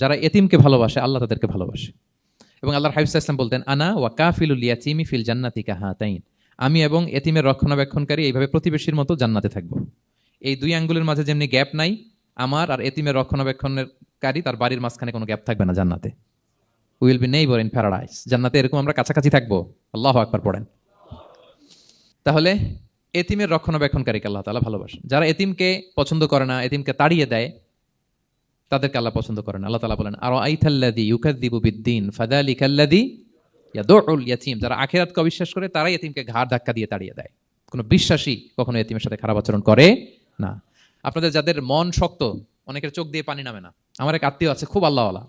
যারা এতিমকে ভালোবাসে আল্লাহ তাদেরকে ভালোবাসে। এবং আল্লাহর হাবিব সাল্লাল্লাহু আলাইহি ওয়াসাল্লাম বলতেন, আনা ওয়া কাফিলুল ইয়াতীমি ফিল জান্নাতি কাহাতাইন, আমি এবং এতিমের রক্ষণাবেক্ষণকারী এইভাবে প্রতিবেশীর মতো জান্নাতে থাকবো। এই দুই আঙ্গুলের মাঝে যেমনি গ্যাপ নাই, আমার আর এতিমের রক্ষণাবেক্ষণকারী তার বাড়ির মাঝখানে কোনো গ্যাপ থাকবে না জান্নাতে। Will be neighbour in paradise, জান্নাতে এরকম আমরা কাছাকাছি থাকবো। আল্লাহু আকবার পড়েন। তাহলে এতিমের রক্ষণাবেক্ষণকারীকে আল্লাহ তাআলা ভালোবাসেন। যারা এতিমকে পছন্দ করে না, এতিমকে তাড়িয়ে দেয়, তাদেরকে আল্লাহ পছন্দ করেন। আল্লাহ তাআলা বলেন, আরাআইতাল্লাযী ইউকাযযিবু বিদ্দীন ফাযালিকাল্লাযী ইয়াদুউল ইয়াতীম, যারা আখিরাতকে অবিশ্বাস করে তারাই এতিমকে ঘাড় ধাক্কা দিয়ে তাড়িয়ে দেয়। কোনো বিশ্বাসী কখনো এতিমের সাথে খারাপ আচরণ করে না। আপনাদের যাদের মন শক্ত, অনেকের চোখ দিয়ে পানি নামে না। আমার এক আত্মীয় আছে খুব আল্লাহওয়ালা,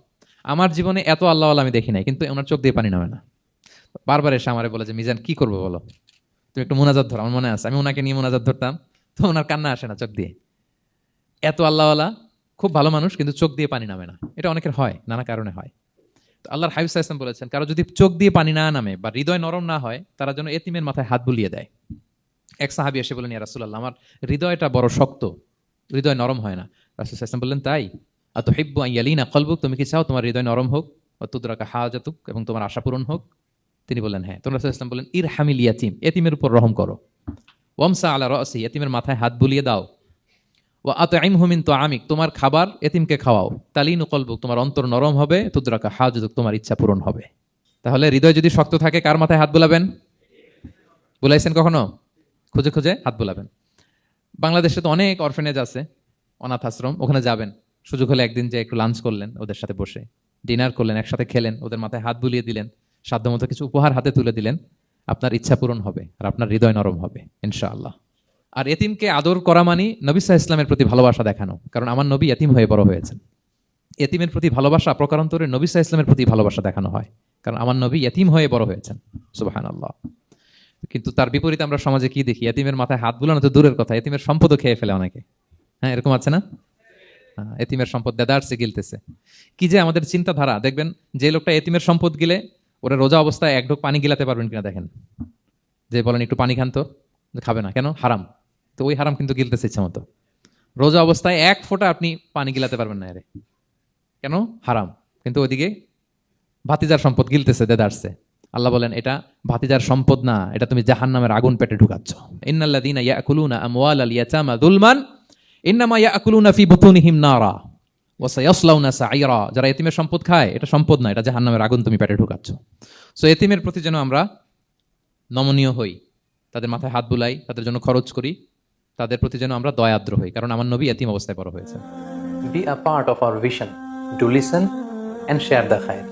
আমার জীবনে এত আল্লাহওয়ালা আমি দেখি নাই, কিন্তু ওনার চোখ দিয়ে পানি নামে না। বারবার এসে আমারে বলে যে, মিজান কি করবো বলো, তুমি একটু মোনাজাত ধরো। আমার মনে আছে আমি ওনাকে নিয়ে মোনাজাত ধরতাম, তো ওনার কান্না আসে না চোখ দিয়ে। এত আল্লাহওয়ালা, খুব ভালো মানুষ, কিন্তু চোখ দিয়ে পানি নামে না। এটা অনেকের হয়, নানা কারণে হয়। তো আল্লাহর হাবিব সাল্লাল্লাহু আলাইহি ওয়াসাল্লাম বলেছেন, কারো যদি চোখ দিয়ে পানি না নামে বা হৃদয় নরম না হয়, তারা যেন এতিমের মাথায় হাত বুলিয়ে দেয়। এক সাহাবী এসে বলেন, ইয়া রাসূলুল্লাহ, আমার হৃদয়টা বড় শক্ত, হৃদয় নরম হয় না। রাসূল সাল্লাল্লাহু আলাইহি ওয়াসাল্লাম বললেন, তাই? আতুহিব্বু আন ইয়ালিনা কলবুক, তুমি কি চাও তোমার হৃদয় নরম হোক, ওয়া তুদরাকা হাজাতুক, এবং তোমার আশা পূরণ হোক? তিনি বললেন, হ্যাঁ। তখন রাসূল সাল্লাল্লাহু আলাইহি ওয়াসাল্লাম বললেন, ইরহামিল ইয়াতীম, এতিমের উপর রহম করো। ওয়ামসা আলা রাসি, এতিমের মাথায় হাত বুলিয়ে দাও। ওয়া আতইমহু মিন তুআমিক, তোমার খাবার এতিমকে খাওয়াও। তালিনু কলবুক, তোমার অন্তর নরম হবে। তুদরাকা হাজাতুক, তোমার ইচ্ছা পূরণ হবে। তাহলে হৃদয় যদি শক্ত থাকে, কার মাথায় হাত বুলাবেন? বুলাইছেন কখনো? খুঁজে খুঁজে হাত বুলাবেন। বাংলাদেশে তো অনেক অরফেনেজ আছে, অনাথ আশ্রম, ওখানে যাবেন। সুযোগ হলে একদিন যে একটু লাঞ্চ করলেন ওদের সাথে বসে, ডিনার করলেন, একসাথে খেলেন, ওদের মাথায় হাত বুলিয়ে দিলেন, সাধ্যমতো কিছু উপহার হাতে তুলে দিলেন, আপনার ইচ্ছা পূরণ হবে আর আপনার হৃদয় নরম হবে ইনশাআল্লাহ। আর এতিমকে আদর করা মানে নবী সাল্লাল্লাহু আলাইহি ওয়াসাল্লামের প্রতি ভালোবাসা দেখানো, কারণ আমার নবী এতিম হয়ে বড় হয়েছেন। এতিমের প্রতি ভালোবাসা প্রকারান্তরে নবী সাল্লাল্লাহু আলাইহি ওয়াসাল্লামের প্রতি ভালোবাসা দেখানো হয়, কারণ আমার নবী এতিম হয়ে বড় হয়েছেন। সুবহানাল্লাহ। কিন্তু তার বিপরীতে আমরা সমাজে কি দেখি? এতিমের মাথায় হাত বুলানো তো দূরের কথা, এতিমের সম্পদও খেয়ে ফেলে অনেকে। হ্যাঁ, এরকম আছে না? এতিমের সম্পদ দেদারসে গিলতেছে। কি যে আমাদের চিন্তাধারা! দেখবেন যে লোকটা এতিমের সম্পদ গিলে, ওরা রোজা অবস্থায় এক ঢোক পানি গিলাতে পারবেন কিনা দেখেন। যে বলেন একটু পানি খান তো, খাবে না কেন? হারাম। তো ওই হারাম কিন্তু গিলতেছে ইচ্ছা মতো। রোজা অবস্থায় এক ফোঁটা আপনি পানি গিলাতে পারবেন না, এরে কেন? হারাম। কিন্তু ওইদিকে ভাতিজার সম্পদ গিলতেছে দেদারসে। আল্লাহ বলেন, এটা ভাতিজার সম্পদ না, এটা তুমি জাহান্নামের আগুন পেটে ঢুকাচ্ছ। ইন্নাল্লাযীনা ইয়াকুলুনা আমওয়ালাল ইয়াতামা যুলমান ইন্নামা ইয়াকুলুনা ফি বুতুনিহিম নারা ওয়া সায়াসলাউনা সাঈরা। যারা এতিমের সম্পদ খায়, এটা সম্পদ না, এটা জাহান্নামের আগুন তুমি পেটে ঢুকাচ্ছ। সো এতিমের প্রতি যেন আমরা নমনীয় হই, তাদের মাথায় হাত বুলাই, তাদের জন্য খরচ করি, তাদের প্রতি যেন আমরা দয়াদ্র হই, কারণ আমার নবী এতিম অবস্থায় বড় হয়েছে। Be a part of our vision to listen and share the khair.